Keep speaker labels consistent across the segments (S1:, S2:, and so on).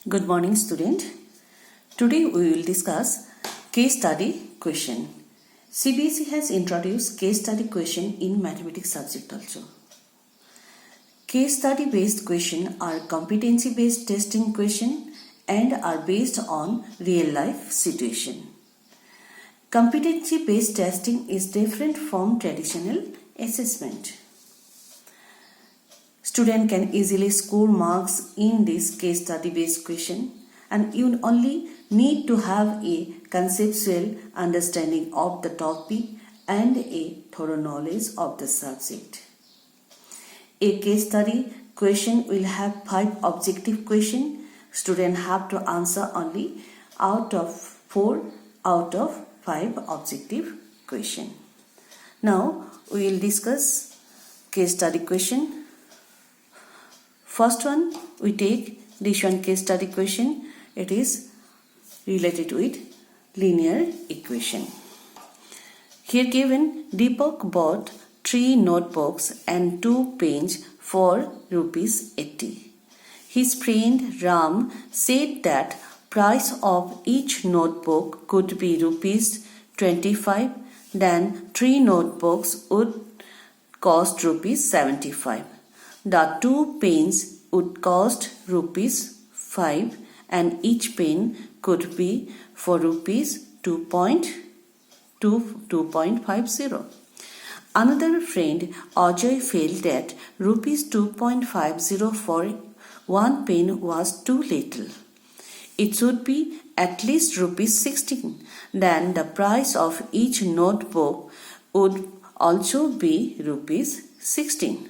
S1: Good morning, student. Today we will discuss case study question. CBSE has introduced case study question in mathematics subject also. Case study based question are competency based testing question and are based on real life situation. Competency based testing is different from traditional assessment. Student can easily score marks in this case study based question, and you only need to have a conceptual understanding of the topic and a thorough knowledge of the subject. A case study question will have 5 objective questions. Students have to answer only out of 4 out of 5 objective questions. Now we will discuss case study question. First one, we take this one case study question. It is related with linear equation. Here given, Deepak bought 3 notebooks and 2 pens for ₹80. His friend Ram said that price of each notebook could be ₹25, then 3 notebooks would cost ₹75. The 2 pens would cost ₹5 and each pen could be for $2.50. Another friend Ajay felt that ₹2.50 for one pen was too little. It should be at least ₹16. Then the price of each notebook would also be ₹16.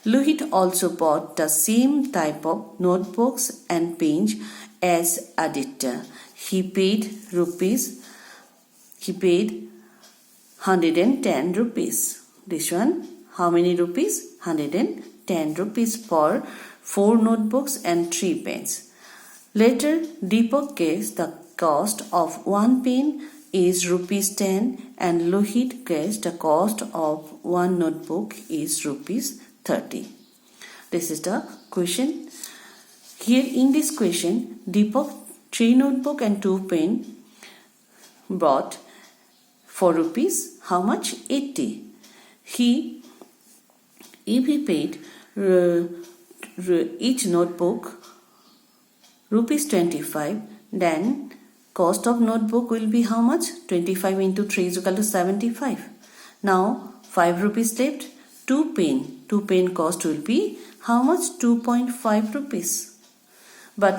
S1: Lohit also bought the same type of notebooks and pens as Aditya. He paid ₹110. This one, how many rupees? ₹110 for 4 notebooks and 3 pens. Later, Deepak guessed the cost of one pen is ₹10 and Lohit guessed the cost of one notebook is ₹30. This is the question. Here in this question, Deepak 3 notebook and 2 pen bought for rupees how much? 80. If he paid each notebook ₹25, then cost of notebook will be how much? 25 into 3 is equal to 75. Now 5 rupees left. 2 pen cost will be how much? 2.5 rupees. But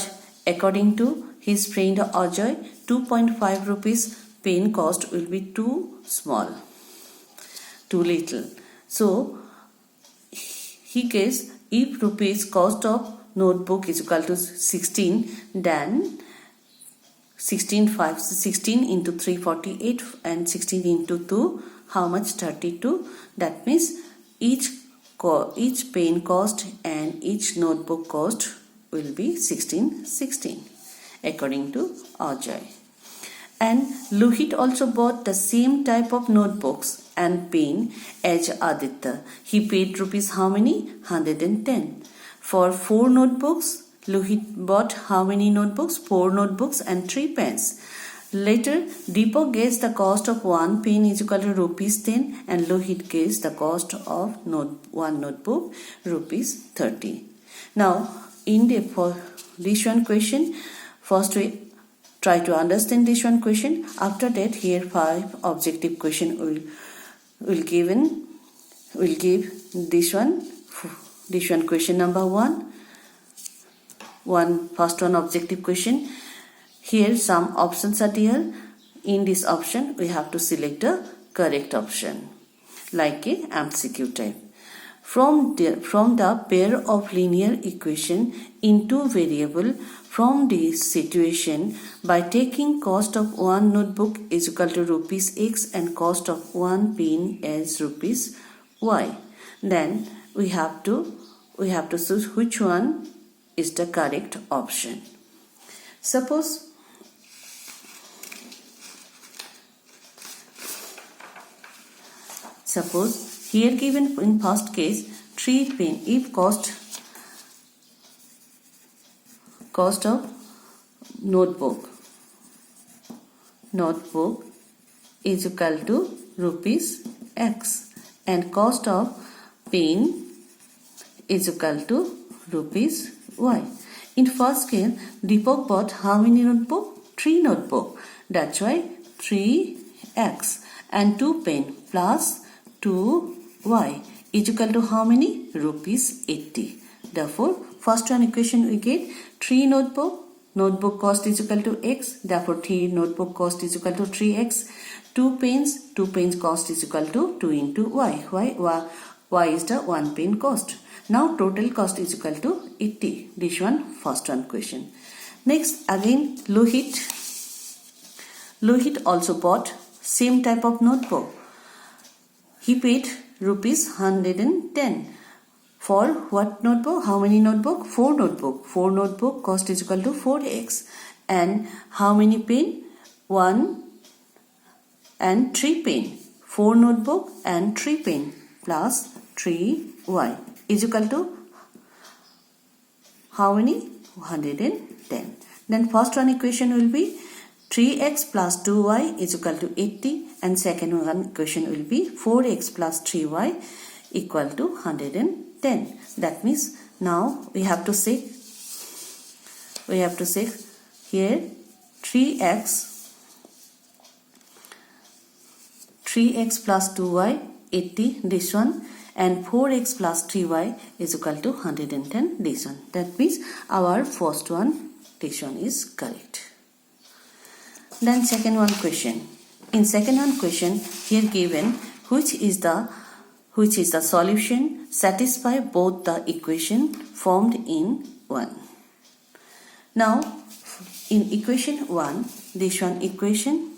S1: according to his friend Ajay, 2.5 rupees pen cost will be too small, too little. So he guessed if rupees cost of notebook is equal to 16, then 16 into 3 48 and 16 into 2 how much? 32. That means each pen cost and each notebook cost will be 16 according to Ajay. And Lohit also bought the same type of notebooks and pen as Aditya. He paid rupees how many? 110. For 4 notebooks, Lohit bought how many notebooks? 4 notebooks and 3 pens. Later, Deepak guessed the cost of one pen is equal to ₹10 and Lohit guessed the cost of one notebook ₹30. Now, for this one question, first we try to understand this one question. After that, here 5 objective question will give this one question number 1. First one objective question. Here some options are there. In this option, we have to select the correct option, like a MCQ type. From the pair of linear equation in 2 variable, from this situation, by taking cost of one notebook is equal to ₹X and cost of one pen as ₹Y. Then we have to choose which one is the correct option. Suppose here given in first case 3 pen, if cost cost of notebook is equal to rupees X and cost of pen is equal to rupees Y. In first case, Deepak bought how many notebook? 3 notebook. That's why 3x and 2 pen plus 2y is equal to how many? Rupees 80. Therefore, first one equation we get 3 notebook cost is equal to x. Therefore, 3 notebook cost is equal to 3x. 2 pens cost is equal to 2 into y. Y is the 1 pen cost. Now total cost is equal to 80. This one first one question. Next again Lohit also bought same type of notebook. He paid rupees 110. For what notebook? How many notebook? 4 notebook. 4 notebook cost is equal to 4x. And how many pen? 1 and 3 pen. 4 notebook and 3 pen plus 3y is equal to how many? 110. Then first one equation will be 3x plus 2y is equal to 80 and second one equation will be 4x plus 3y equal to 110. That means now we have to say here 3x plus 2y 80 this one and 4x plus 3y is equal to 110 this one. That means our first one this one is correct. Then second one question. In second one question here given which is the solution satisfy both the equation formed in 1. Now in equation 1 this one equation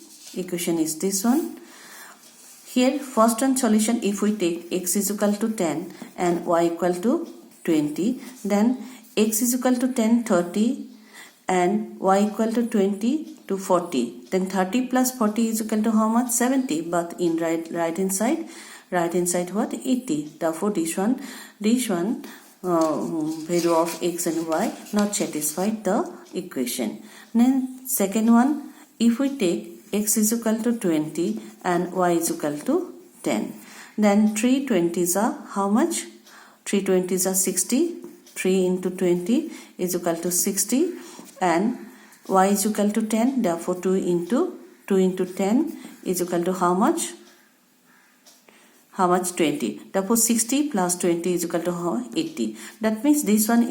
S1: is this one. Here first one solution, if we take x is equal to 10 and y equal to 20, then x is equal to 10 30 and y equal to 20 to 40. Then 30 plus 40 is equal to how much? 70. But in right hand side what? 80. Therefore this one value of x and y not satisfied the equation. Then second one, if we take x is equal to 20 and y is equal to 10. Then 3 20s are how much? 3 20s are 60. 3 into 20 is equal to 60 and y is equal to 10. Therefore 2 into 10 is equal to how much? 20. Therefore 60 plus 20 is equal to 80. That means this one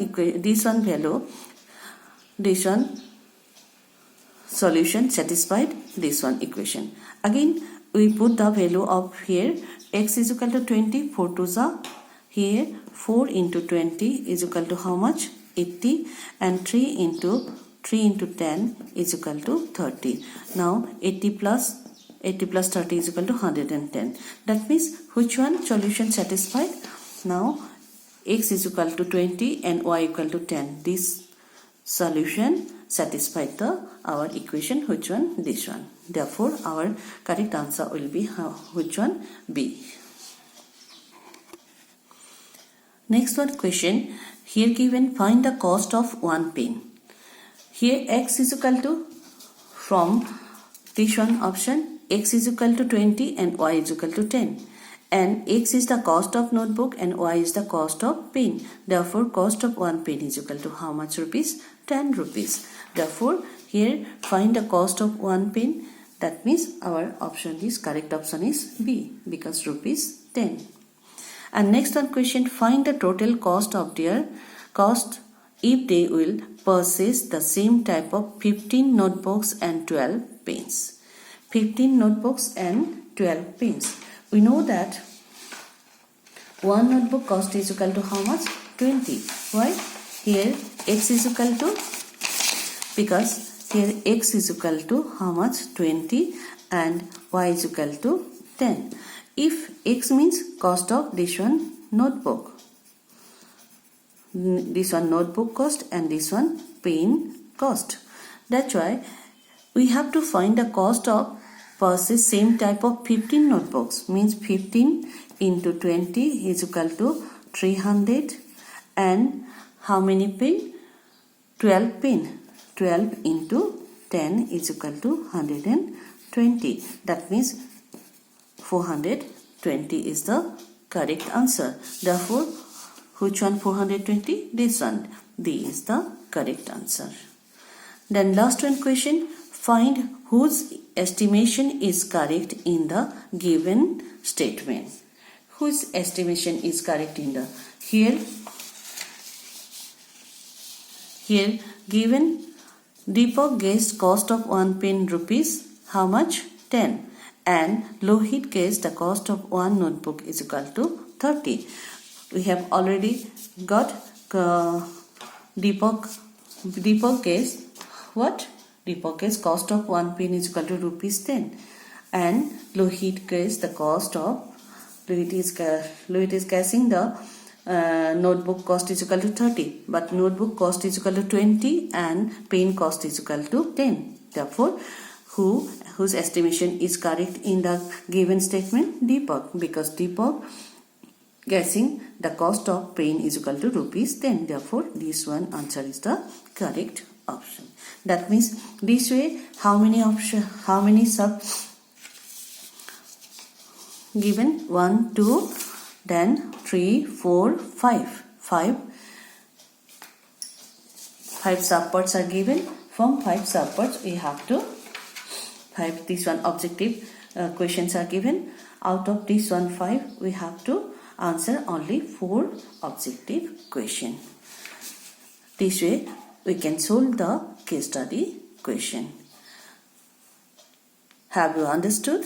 S1: solution satisfied this one equation. Again we put the value of here x is equal to 20. 4 2s are here 4 into 20 is equal to how much? 80 and 3 into 10 is equal to 30. Now 80 plus 30 is equal to 110. That means which one solution satisfied? Now x is equal to 20 and y equal to 10. This solution satisfied our equation which one? This one. Therefore our correct answer will be which one? B. Next one question here given find the cost of one pen. Here x is equal to from this one option x is equal to 20 and y is equal to 10. And x is the cost of notebook and y is the cost of pen. Therefore cost of one pen is equal to how much rupees? 10 rupees. Therefore here find the cost of one pen. That means our correct option is B because rupees 10. And next one question find the total cost of their cost if they will purchase the same type of 15 notebooks and 12 pens. 15 notebooks and 12 pens. We know that one notebook cost is equal to how much? 20. Why? Here x is equal to, because here x is equal to how much? 20 and y is equal to 10. If x means cost of this one notebook cost and this one pen cost. That's why we have to find the cost of purchase same type of 15 notebooks. Means 15 into 20 is equal to 300 and how many pen? 12 pin. 12 into 10 is equal to 120. That means 420 is the correct answer. Therefore, which one 420? This one. D is the correct answer. Then last one question. Find whose estimation is correct in the given statement. Whose estimation is correct in the here given Deepak guessed cost of 1 pen rupees how much? 10, and Lohit guessed the cost of 1 notebook is equal to 30. We have already got Deepak guessed what? Deepak guessed cost of 1 pen is equal to rupees 10, and Lohit guessed the cost of Lohit is guessing the notebook cost is equal to 30, but notebook cost is equal to 20 and pen cost is equal to 10. Therefore, whose estimation is correct in the given statement? Deepak, because Deepak guessing the cost of pen is equal to rupees 10. Therefore, this one answer is the correct option. That means this way how many sub given? 1, 2, then 3, 4, 5. 5 subparts are given. From 5 subparts we have to this one objective questions are given. Out of this one 5 we have to answer only 4 objective question. This way we can solve the case study question. Have you understood?